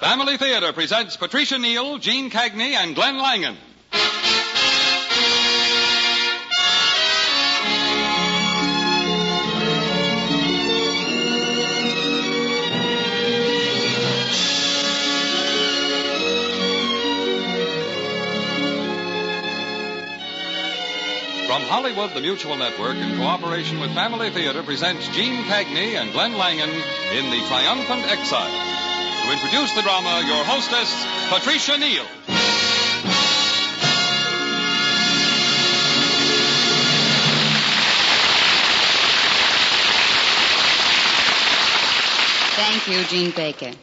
Family Theater presents Patricia Neal, Gene Cagney, and Glenn Langan. From Hollywood, the Mutual Network, in cooperation with Family Theater, presents Gene Cagney and Glenn Langan in The Triumphant Exile. To introduce the drama, your hostess, Patricia Neal. Thank you, Gene Baker.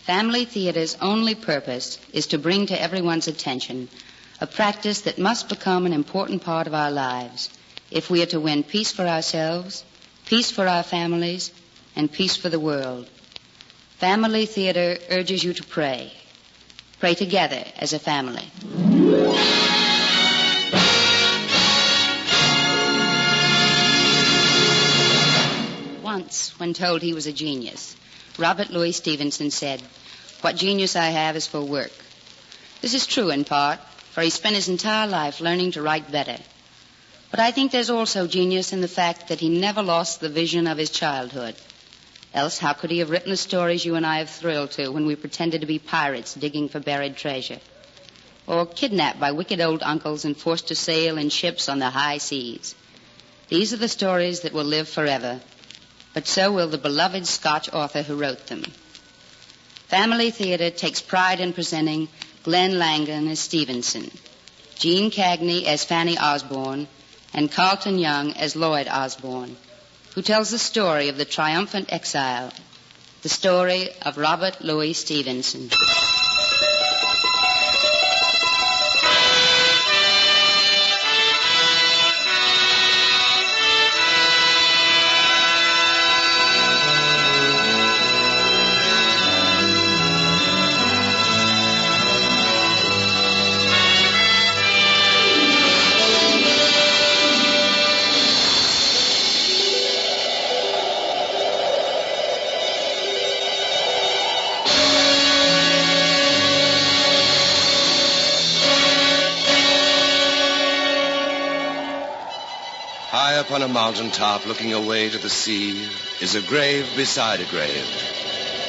Family Theater's only purpose is to bring to everyone's attention a practice that must become an important part of our lives if we are to win peace for ourselves, peace for our families, and peace for the world. Family Theater urges you to pray. Pray together as a family. Once, when told he was a genius, Robert Louis Stevenson said, "What genius I have is for work." This is true in part, for he spent his entire life learning to write better. But I think there's also genius in the fact that he never lost the vision of his childhood. Else, how could he have written the stories you and I have thrilled to when we pretended to be pirates digging for buried treasure? Or kidnapped by wicked old uncles and forced to sail in ships on the high seas? These are the stories that will live forever. But so will the beloved Scotch author who wrote them. Family Theater takes pride in presenting Glenn Langan as Stevenson, Gene Cagney as Fanny Osborne, and Carlton Young as Lloyd Osborne, who tells the story of the triumphant exile, the story of Robert Louis Stevenson. High up on a mountain top, looking away to the sea, is a grave beside a grave.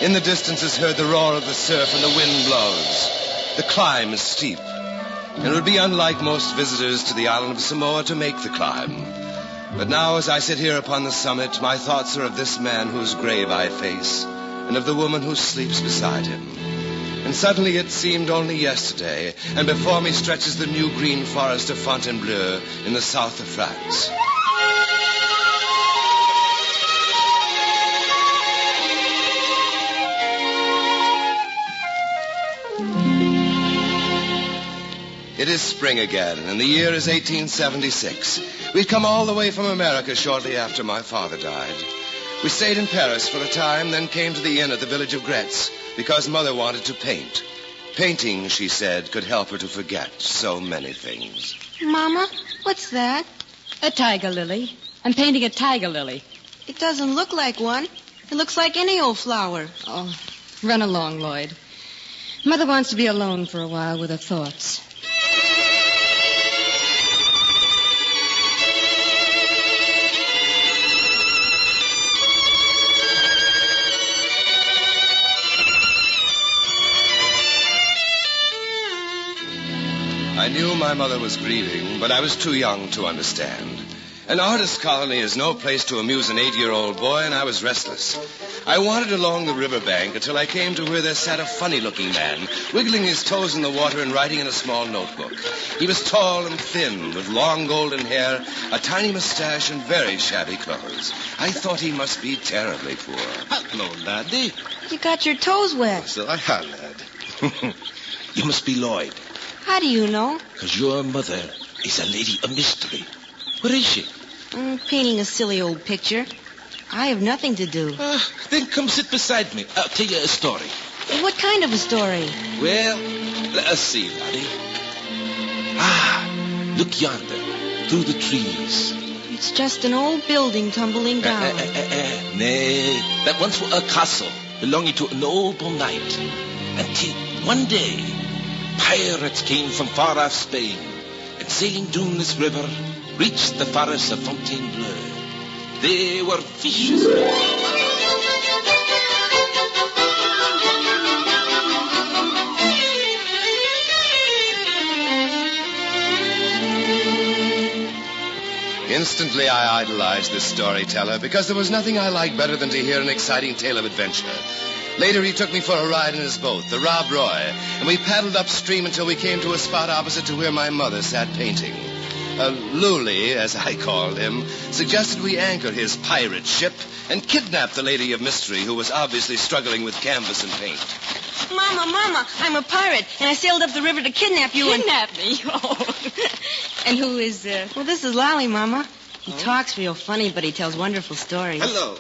In the distance is heard the roar of the surf and the wind blows. The climb is steep, and it would be unlike most visitors to the island of Samoa to make the climb. But now, as I sit here upon the summit, my thoughts are of this man whose grave I face, and of the woman who sleeps beside him. And suddenly it seemed only yesterday, and before me stretches the new green forest of Fontainebleau in the south of France. It is spring again, and the year is 1876. We'd come all the way from America shortly after my father died. We stayed in Paris for a time, then came to the inn at the village of Gretz, because Mother wanted to paint. Painting, she said, could help her to forget so many things. Mama, what's that? A tiger lily. I'm painting a tiger lily. It doesn't look like one. It looks like any old flower. Oh, run along, Lloyd. Mother wants to be alone for a while with her thoughts. I knew my mother was grieving, but I was too young to understand. An artist colony is no place to amuse an 8-year-old boy, and I was restless. I wandered along the riverbank until I came to where there sat a funny-looking man, wiggling his toes in the water and writing in a small notebook. He was tall and thin, with long golden hair, a tiny mustache, and very shabby clothes. I thought he must be terribly poor. Hello, laddie. You got your toes wet. So I have, lad. You must be Lloyd. How do you know? Because your mother is a lady of mystery. Where is she? Painting a silly old picture. I have nothing to do. Then come sit beside me. I'll tell you a story. What kind of a story? Well, let us see, laddie. Look yonder, through the trees. It's just an old building tumbling down. Nay, that once was a castle. belonging to a noble knight. Until one day, pirates came from far off Spain, and sailing down this river, reached the forest of Fontainebleau. They were vicious. Instantly, I idolized this storyteller because there was nothing I liked better than to hear an exciting tale of adventure. Later, he took me for a ride in his boat, the Rob Roy, and we paddled upstream until we came to a spot opposite to where my mother sat painting. Lully, as I called him, suggested we anchor his pirate ship and kidnap the lady of mystery who was obviously struggling with canvas and paint. Mama, I'm a pirate, and I sailed up the river to kidnap you. Kidnap me? Oh. And who is... Well, this is Lolly, Mama. He talks real funny, but he tells wonderful stories. Hello.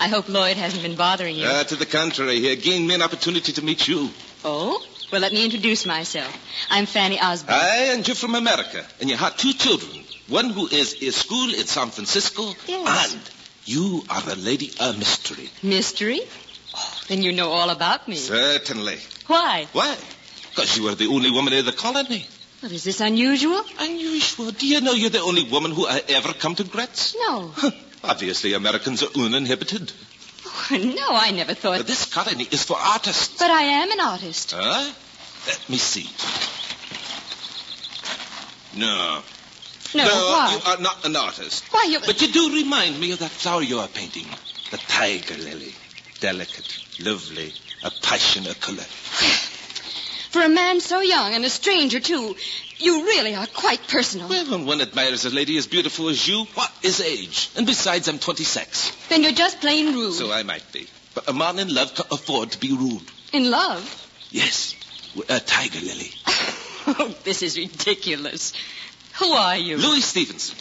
I hope Lloyd hasn't been bothering you. To the contrary, he gained me an opportunity to meet you. Oh? Well, let me introduce myself. I'm Fanny Osborne. And you're from America, and you have 2 children. One who is in school in San Francisco. Yes. And you are the lady of mystery. Mystery? Oh, then you know all about me. Certainly. Why? Why? Because you are the only woman in the colony. Well, is this unusual? Unusual? Do you know you're the only woman who ever come to Gretz? No. Obviously, Americans are uninhibited. Oh, no, I never thought... This colony is for artists. But I am an artist. Huh? Let me see. No. No, why? You are not an artist. Why, you... But you do remind me of that flower you are painting. The tiger lily. Delicate, lovely, a passionate color. For a man so young and a stranger, too, you really are quite personal. Well, when one admires a lady as beautiful as you, what is age? And besides, I'm 26. Then you're just plain rude. So I might be. But a man in love can afford to be rude. In love? Yes, a tiger lily. Oh, this is ridiculous. Who are you? Louis Stevenson.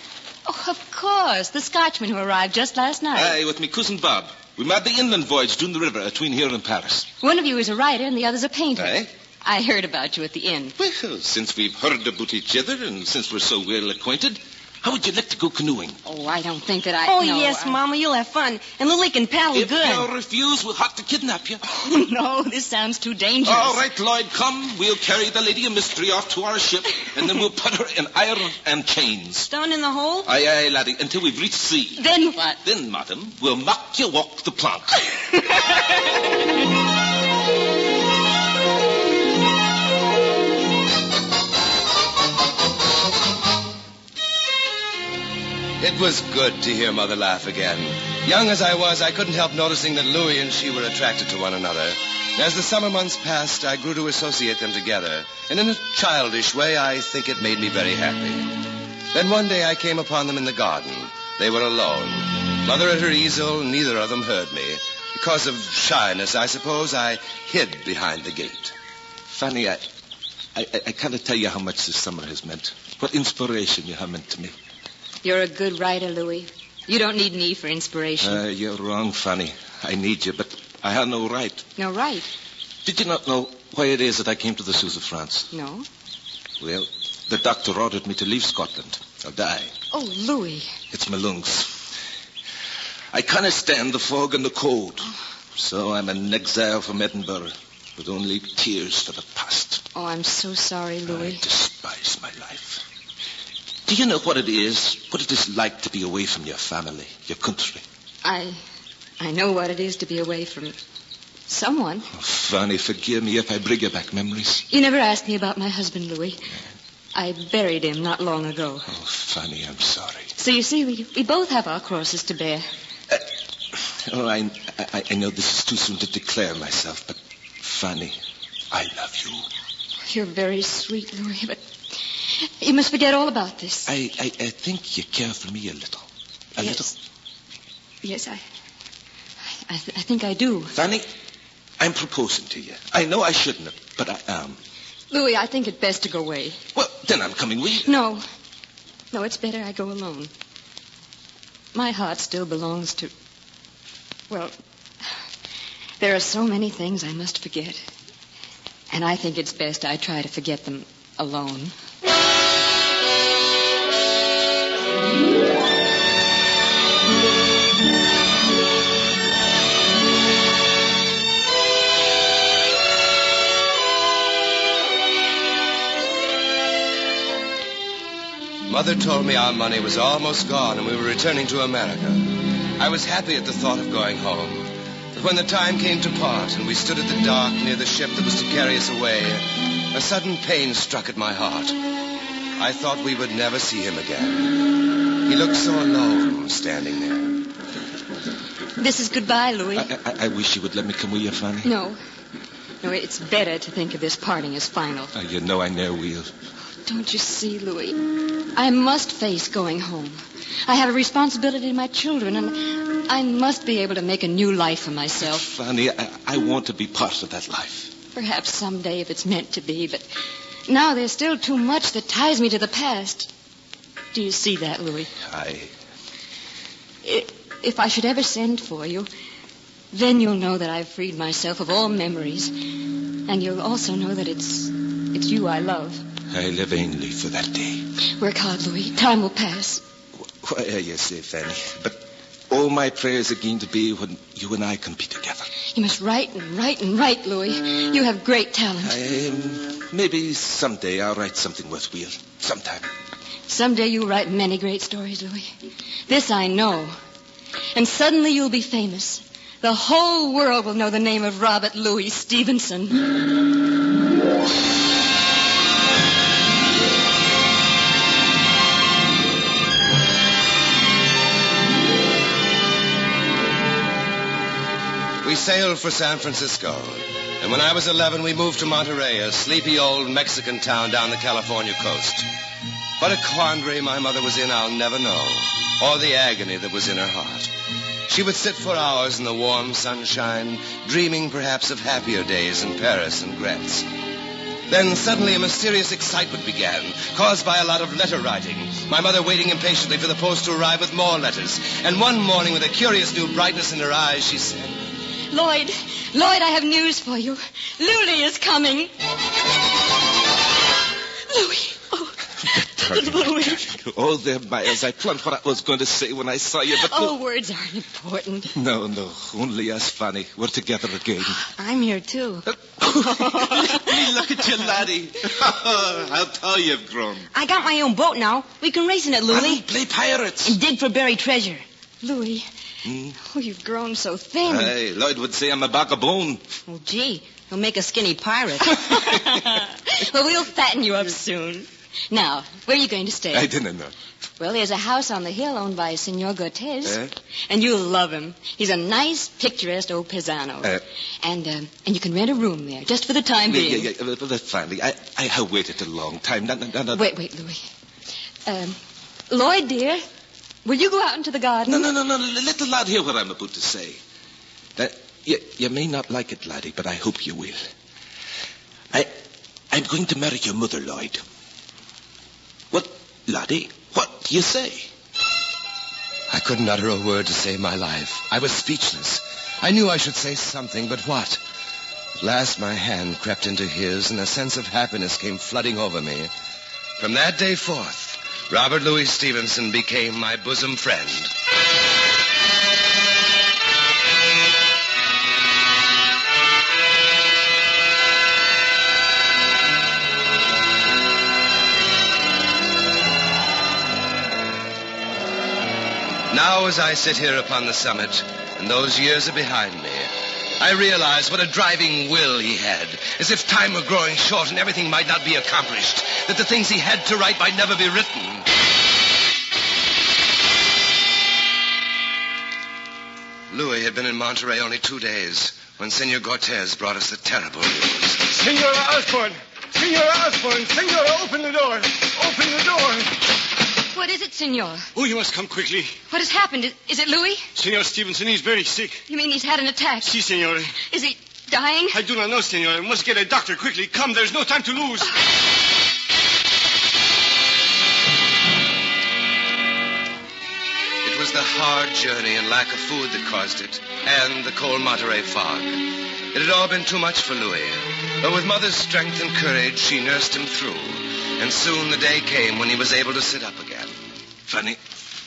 Oh, of course. The Scotchman who arrived just last night. Aye, with me cousin Bob. We made the inland voyage down the river between here and Paris. One of you is a writer and the other's a painter. Aye? I heard about you at the inn. Well, since we've heard about each other and since we're so well acquainted, how would you like to go canoeing? Oh, I don't think that I... Oh, no, yes, Mama, you'll have fun. And Lily can paddle If good. you refuse, we'll have to kidnap you. Oh, no, this sounds too dangerous. All right, Lloyd, come. We'll carry the lady of mystery off to our ship, and then we'll put her in iron and chains. Down in the hole? Aye, aye, laddie, until we've reached sea. Then what? Then, madam, we'll make you walk the plank. It was good to hear Mother laugh again. Young as I was, I couldn't help noticing that Louis and she were attracted to one another. As the summer months passed, I grew to associate them together. And in a childish way, I think it made me very happy. Then one day I came upon them in the garden. They were alone. Mother at her easel, neither of them heard me. Because of shyness, I suppose, I hid behind the gate. Fanny, I can't tell you how much this summer has meant. What inspiration you have meant to me. You're a good writer, Louis. You don't need me for inspiration. You're wrong, Fanny. I need you, but I have no right. No right? Did you not know why it is that I came to the south of France? No. Well, the doctor ordered me to leave Scotland or die. Oh, Louis. It's my lungs. I can't stand the fog and the cold. So I'm an exile from Edinburgh with only tears for the past. Oh, I'm so sorry, Louis. I despise my life. Do you know what it is like to be away from your family, your country? I know what it is to be away from someone. Oh, Fanny, forgive me if I bring you back memories. You never asked me about my husband, Louis. I buried him not long ago. Oh, Fanny, I'm sorry. So you see, we both have our crosses to bear. I know this is too soon to declare myself, but Fanny, I love you. You're very sweet, Louis, but you must forget all about this. I think you care for me a little. A little? Yes, I think I do. Fanny, I'm proposing to you. I know I shouldn't have, but I am. Louis, I think it best to go away. Well, then I'm coming with you. No, it's better I go alone. My heart still belongs to... Well, there are so many things I must forget. And I think it's best I try to forget them alone. Mother told me our money was almost gone and we were returning to America. I was happy at the thought of going home. But when the time came to part and we stood at the dock near the ship that was to carry us away, a sudden pain struck at my heart. I thought we would never see him again. He looked so alone standing there. This is goodbye, Louis. I wish you would let me come with you, Fanny. No, it's better to think of this parting as final. You know I never will. Don't you see, Louis? I must face going home. I have a responsibility to my children, and I must be able to make a new life for myself. Fanny, I want to be part of that life. Perhaps someday if it's meant to be, but now there's still too much that ties me to the past. Do you see that, Louis? If I should ever send for you, then you'll know that I've freed myself of all memories, and you'll also know that it's you I love. I live vainly for that day. Work hard, Louis. Time will pass. Why are you say, Fanny? But all my prayers are going to be when you and I can be together. You must write and write and write, Louis. You have great talent. Maybe someday I'll write something worthwhile. Sometime. Someday you'll write many great stories, Louis. This I know. And suddenly you'll be famous. The whole world will know the name of Robert Louis Stevenson. We sailed for San Francisco, and when I was 11, we moved to Monterey, a sleepy old Mexican town down the California coast. What a quandary my mother was in, I'll never know, or the agony that was in her heart. She would sit for hours in the warm sunshine, dreaming perhaps of happier days in Paris and Gretz. Then suddenly a mysterious excitement began, caused by a lot of letter writing, my mother waiting impatiently for the post to arrive with more letters. And one morning, with a curious new brightness in her eyes, she said, Lloyd, I have news for you. Louis is coming. Louis. Louis. All there, Miles. I planned what I was going to say when I saw you, but... Oh, words aren't important. No. Only us, Fanny. We're together again. I'm here, too. Hey, look at you, laddie. How tall you've grown. I got my own boat now. We can race in it, Louis. And play pirates. And dig for buried treasure. Louis. Oh, you've grown so thin. Hey, Lloyd would say I'm a bag of bone. Oh, gee. He'll make a skinny pirate. Well, we'll fatten you up soon. Now, where are you going to stay? I didn't know. Well, there's a house on the hill owned by Senor Cortez. And you'll love him. He's a nice, picturesque old paisano. And you can rent a room there, just for the time being. Yeah. Well, finally, I have waited a long time. No. Wait, Louis. Lloyd, dear, will you go out into the garden? No. Let the lad hear what I'm about to say. You may not like it, laddie, but I hope you will. I'm going to marry your mother, Lloyd. What, laddie? What do you say? I couldn't utter a word to save my life. I was speechless. I knew I should say something, but what? At last my hand crept into his, and a sense of happiness came flooding over me. From that day forth, Robert Louis Stevenson became my bosom friend. Now, as I sit here upon the summit, and those years are behind me, I realize what a driving will he had, as if time were growing short and everything might not be accomplished, that the things he had to write might never be written. Louis had been in Monterey only 2 days when Senor Cortez brought us the terrible news. Senora Osborne! Senora, open the door! Open the door! What is it, Senor? Oh, you must come quickly. What has happened? Is it Louis? Senor Stevenson, he's very sick. You mean he's had an attack? Si, senora. Is he dying? I do not know, senora. We must get a doctor quickly. Come, there's no time to lose. It was the hard journey and lack of food that caused it, and the cold Monterey fog. It had all been too much for Louis. But with Mother's strength and courage, she nursed him through. And soon the day came when he was able to sit up again. Fanny,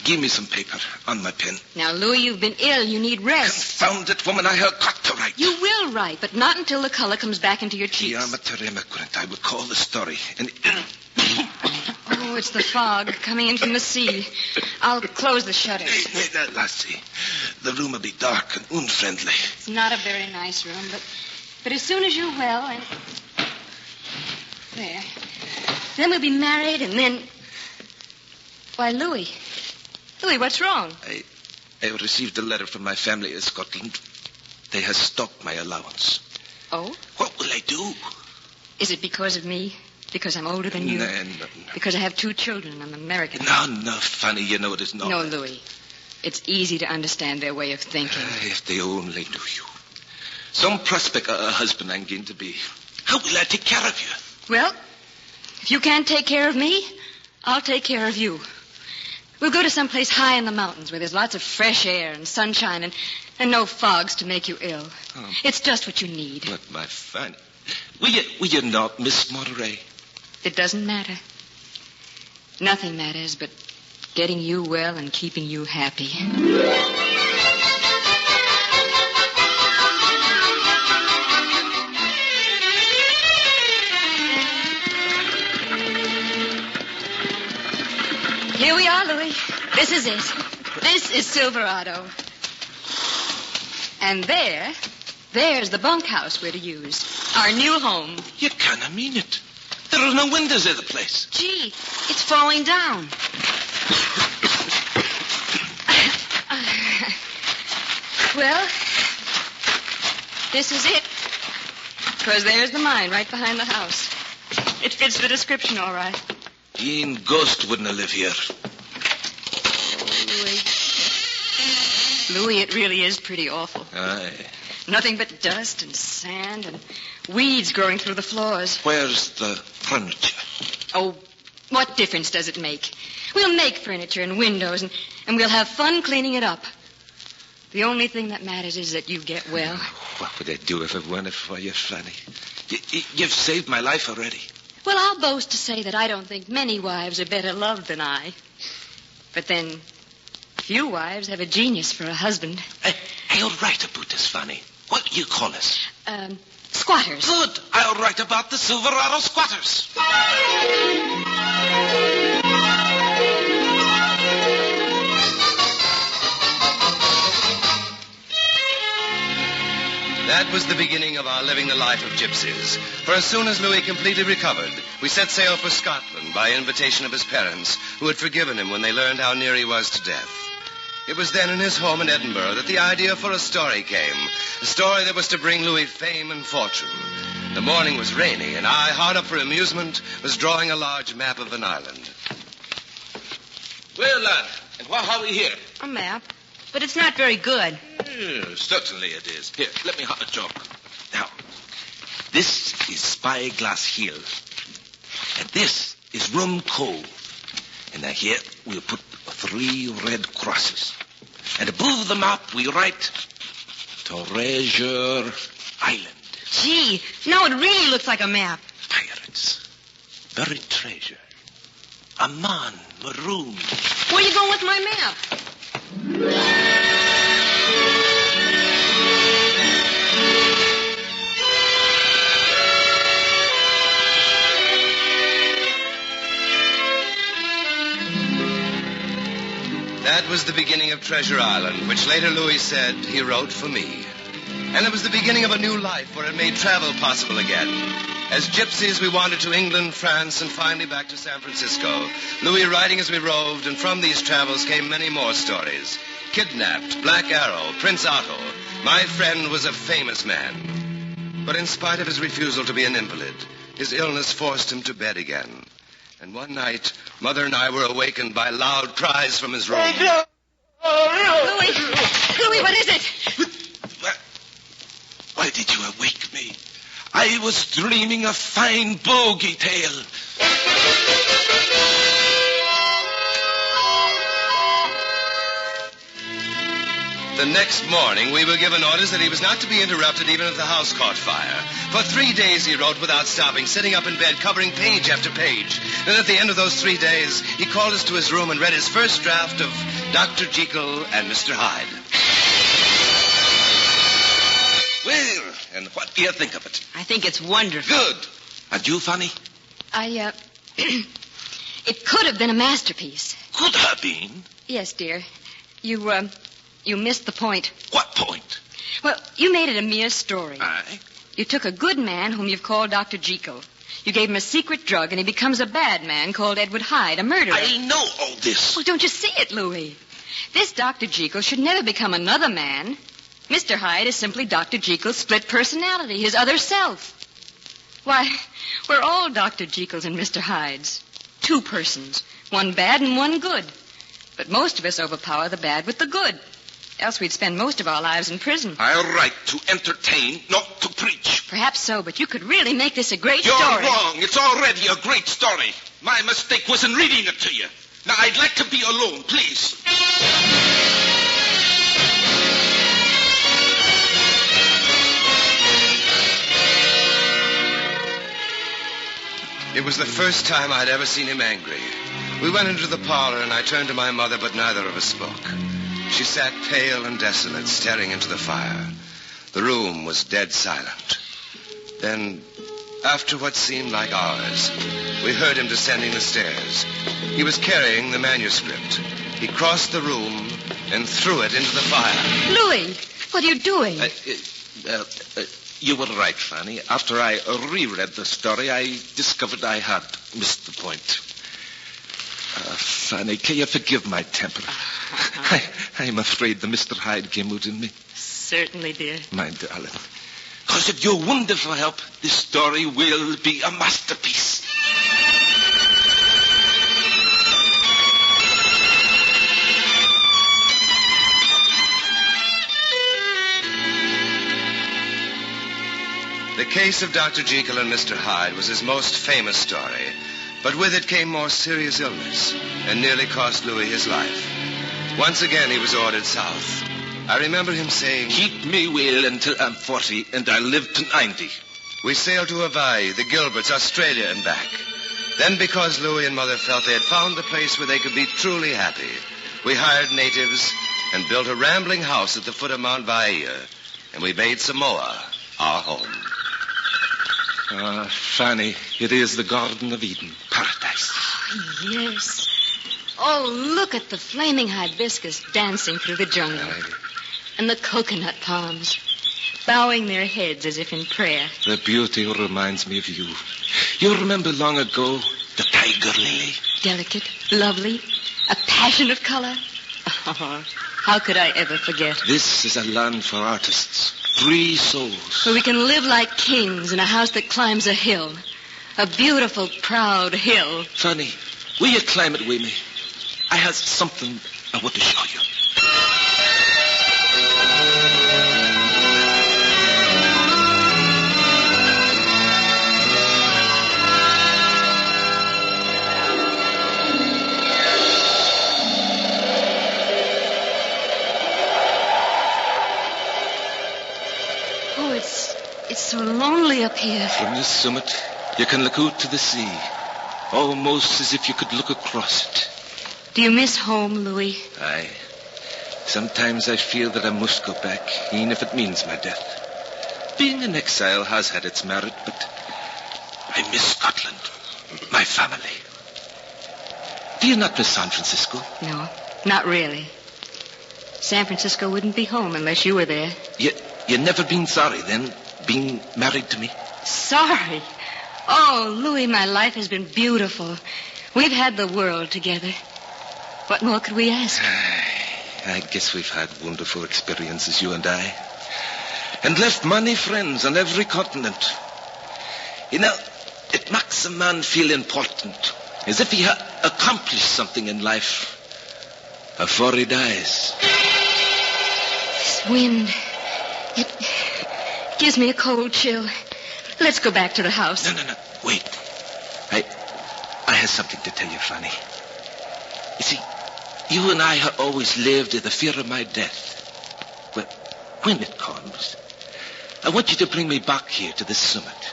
give me some paper on my pen. Now, Louis, you've been ill. You need rest. Confound it, woman. I have got to write. You will write, but not until the color comes back into your cheeks. I will call the story. And Oh, Oh, it's the fog coming in from the sea. I'll close the shutters. Hey, lassie. The room will be dark and unfriendly. It's not a very nice room, but as soon as you're well and... There. Then we'll be married, and then... Why, Louis. Louis, what's wrong? I received a letter from my family in Scotland. They have stopped my allowance. Oh? What will I do? Is it because of me? Because I'm older than you? No. Because I have 2 children. I'm American. No, Fanny, you know it is not. No, Louis. It's easy to understand their way of thinking. If they only knew you. Some prospect of a husband I'm going to be. How will I take care of you? Well, if you can't take care of me, I'll take care of you. We'll go to some place high in the mountains where there's lots of fresh air and sunshine and no fogs to make you ill. Oh. It's just what you need. But my Fanny, will you not miss Monterey? It doesn't matter. Nothing matters but getting you well and keeping you happy. Here we are, Louis. This is it. This is Silverado. And there's the bunkhouse we're to use. Our new home. You can't mean it. There are no windows in the place. Gee, it's falling down. Well, this is it. Because there's the mine right behind the house. It fits the description all right. Ian Ghost wouldn't have lived here. Louis, it really is pretty awful. Aye. Nothing but dust and sand and weeds growing through the floors. Where's the furniture? Oh, what difference does it make? We'll make furniture and windows, and we'll have fun cleaning it up. The only thing that matters is that you get well. What would I do if it weren't for you, Fanny? You've saved my life already. Well, I'll boast to say that I don't think many wives are better loved than I. But then, few wives have a genius for a husband. I'll write about this, Fanny. What do you call us? Squatters. Good. I'll write about the Silverado squatters. That was the beginning of our living the life of gypsies. For as soon as Louis completely recovered, we set sail for Scotland by invitation of his parents, who had forgiven him when they learned how near he was to death. It was then in his home in Edinburgh that the idea for a story came, a story that was to bring Louis fame and fortune. The morning was rainy, and I, hard up for amusement, was drawing a large map of an island. Well, lad, and what have we here? A map. But it's not very good. Certainly it is. Here, let me have a job. Now, this is Spyglass Hill. And this is Rum Cove. And now here we'll put 3 red crosses. And above the map we write Treasure Island. Gee, now it really looks like a map. Pirates. Buried treasure. A man marooned. Where are you going with my map? That was the beginning of Treasure Island, which later Louis said he wrote for me. And it was the beginning of a new life where it made travel possible again. As gypsies, we wandered to England, France, and finally back to San Francisco. Louis writing as we roved, and from these travels came many more stories. Kidnapped, Black Arrow, Prince Otto. My friend was a famous man. But in spite of his refusal to be an invalid, his illness forced him to bed again. And one night, Mother and I were awakened by loud cries from his room. Louis, what is it? Why did you awake me? I was dreaming a fine bogey tale. The next morning, we were given orders that he was not to be interrupted even if the house caught fire. For 3 days he wrote without stopping, sitting up in bed, covering page after page. Then at the end of those 3 days, he called us to his room and read his first draft of Dr. Jekyll and Mr. Hyde. Well, and what do you think of it? I think it's wonderful. Good. And you, Fanny? It could have been a masterpiece. Could have been. Yes, dear. You missed the point. What point? Well, you made it a mere story. Aye. You took a good man whom you've called Dr. Jekyll. You gave him a secret drug, and he becomes a bad man called Edward Hyde, a murderer. I know all this. Well, don't you see it, Louis? This Dr. Jekyll should never become another man. Mr. Hyde is simply Dr. Jekyll's split personality, his other self. Why, we're all Dr. Jekylls and Mr. Hydes. Two persons, one bad and one good. But most of us overpower the bad with the good. Else we'd spend most of our lives in prison. I write to entertain, not to preach. Perhaps so, but you could really make this a great You're story. wrong. It's already a great story. My mistake was in reading it to you. Now, I'd like to be alone, please. It was the first time I'd ever seen him angry. We went into the parlor, and I turned to my mother, but neither of us spoke. She sat pale and desolate, staring into the fire. The room was dead silent. Then, after what seemed like hours, we heard him descending the stairs. He was carrying the manuscript. He crossed the room and threw it into the fire. Louis, what are you doing? You were right, Fanny. After I reread the story, I discovered I had missed the point. Fanny, can you forgive my temper? I'm afraid the Mr. Hyde came out in me. Certainly, dear. My darling. Because of your wonderful help, this story will be a masterpiece. The case of Dr. Jekyll and Mr. Hyde was his most famous story, but with it came more serious illness and nearly cost Louis his life. Once again, he was ordered south. I remember him saying, "Keep me well until I'm 40, and I'll live to 90. We sailed to Hawaii, the Gilberts, Australia, and back. Then, because Louis and Mother felt they had found the place where they could be truly happy, we hired natives and built a rambling house at the foot of Mount Vaea, and we made Samoa our home. Fanny, it is the Garden of Eden, paradise. Yes. Oh, look at the flaming hibiscus dancing through the jungle. And the coconut palms, bowing their heads as if in prayer. The beauty reminds me of you. You remember long ago the tiger lily? Delicate, lovely, a passion of color. Oh, how could I ever forget? This is a land for artists. Free souls. Where we can live like kings in a house that climbs a hill. A beautiful, proud hill. Fanny, will you climb it with me? I have something I want to show you. Oh, it's so lonely up here. From this summit, you can look out to the sea. Almost as if you could look across it. Do you miss home, Louis? Aye. Sometimes I feel that I must go back, even if it means my death. Being in exile has had its merit, but I miss Scotland, my family. Do you not miss San Francisco? No, not really. San Francisco wouldn't be home unless you were there. You never been sorry, then, being married to me? Sorry? Oh, Louis, my life has been beautiful. We've had the world together. What more could we ask? I guess we've had wonderful experiences, you and I. And left many friends on every continent. You know, it makes a man feel important, as if he had accomplished something in life before he dies. This wind, it gives me a cold chill. Let's go back to the house. No. Wait. I have something to tell you, Fanny. You see, you and I have always lived in the fear of my death. Well, when it comes, I want you to bring me back here to the summit.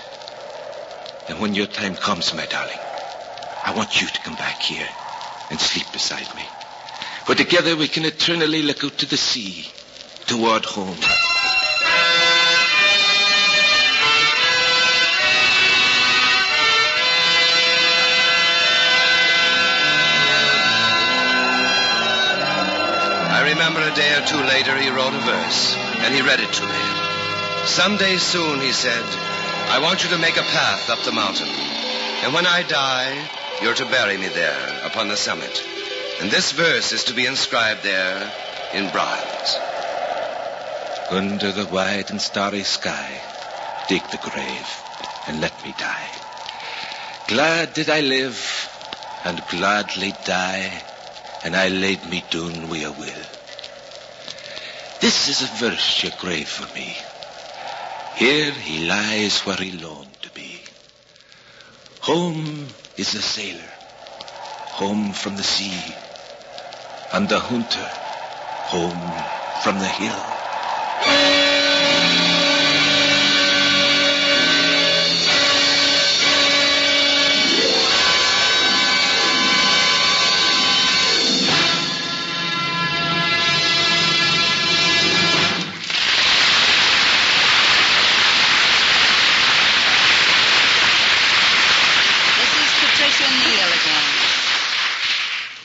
And when your time comes, my darling, I want you to come back here and sleep beside me. For together we can eternally look out to the sea, toward home. remember a day or two later he wrote a verse, and he read it to me. Someday soon, he said, I want you to make a path up the mountain. And when I die, you're to bury me there upon the summit. And this verse is to be inscribed there in bronze. Under the wide and starry sky, dig the grave and let me die. Glad did I live and gladly die, and I laid me down wi' a will. This is a verse ye grave for me. Here he lies where he longed to be. Home is the sailor, home from the sea, and the hunter, home from the hill.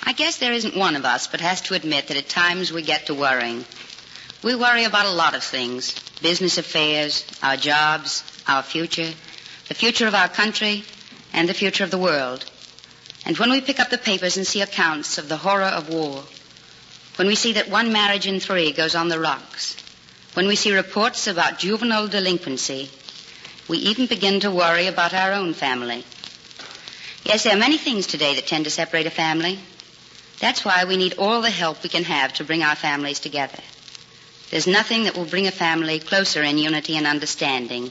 I guess there isn't one of us but has to admit that at times we get to worrying. We worry about a lot of things: business affairs, our jobs, our future, the future of our country, and the future of the world. And when we pick up the papers and see accounts of the horror of war, when we see that 1 marriage in 3 goes on the rocks, when we see reports about juvenile delinquency, we even begin to worry about our own family. Yes, there are many things today that tend to separate a family. That's why we need all the help we can have to bring our families together. There's nothing that will bring a family closer in unity and understanding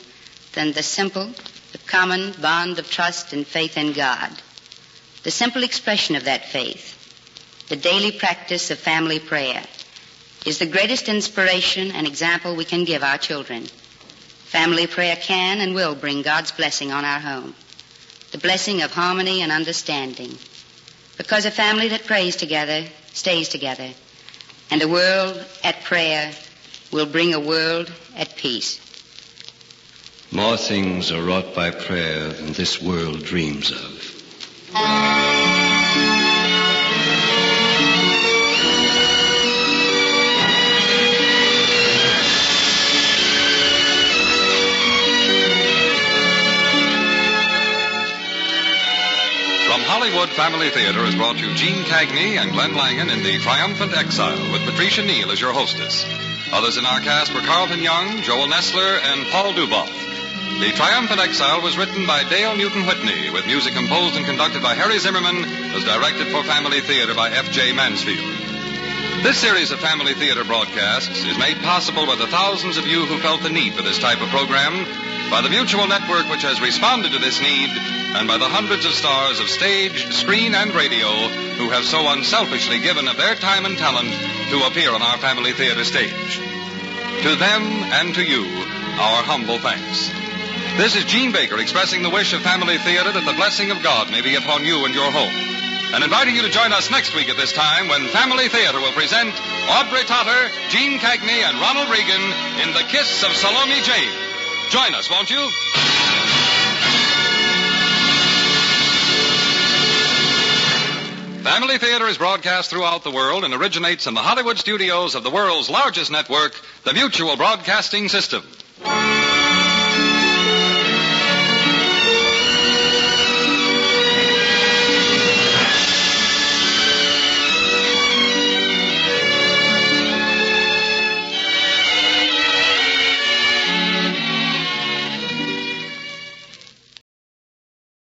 than the simple, the common bond of trust and faith in God. The simple expression of that faith, the daily practice of family prayer, is the greatest inspiration and example we can give our children. Family prayer can and will bring God's blessing on our home, the blessing of harmony and understanding. Because a family that prays together stays together, and a world at prayer will bring a world at peace. More things are wrought by prayer than this world dreams of. Hollywood Family Theater has brought you Gene Cagney and Glenn Langan in The Triumphant Exile, with Patricia Neal as your hostess. Others in our cast were Carlton Young, Joel Nessler, and Paul Duboff. The Triumphant Exile was written by Dale Newton Whitney, with music composed and conducted by Harry Zimmerman, was directed for Family Theater by F.J. Mansfield. This series of Family Theater broadcasts is made possible by the thousands of you who felt the need for this type of program, by the Mutual Network which has responded to this need, and by the hundreds of stars of stage, screen, and radio who have so unselfishly given of their time and talent to appear on our Family Theater stage. To them and to you, our humble thanks. This is Gene Baker expressing the wish of Family Theater that the blessing of God may be upon you and your home, and inviting you to join us next week at this time when Family Theater will present Audrey Totter, Gene Cagney, and Ronald Reagan in The Kiss of Salome Jane. Join us, won't you? Family Theater is broadcast throughout the world and originates in the Hollywood studios of the world's largest network, the Mutual Broadcasting System.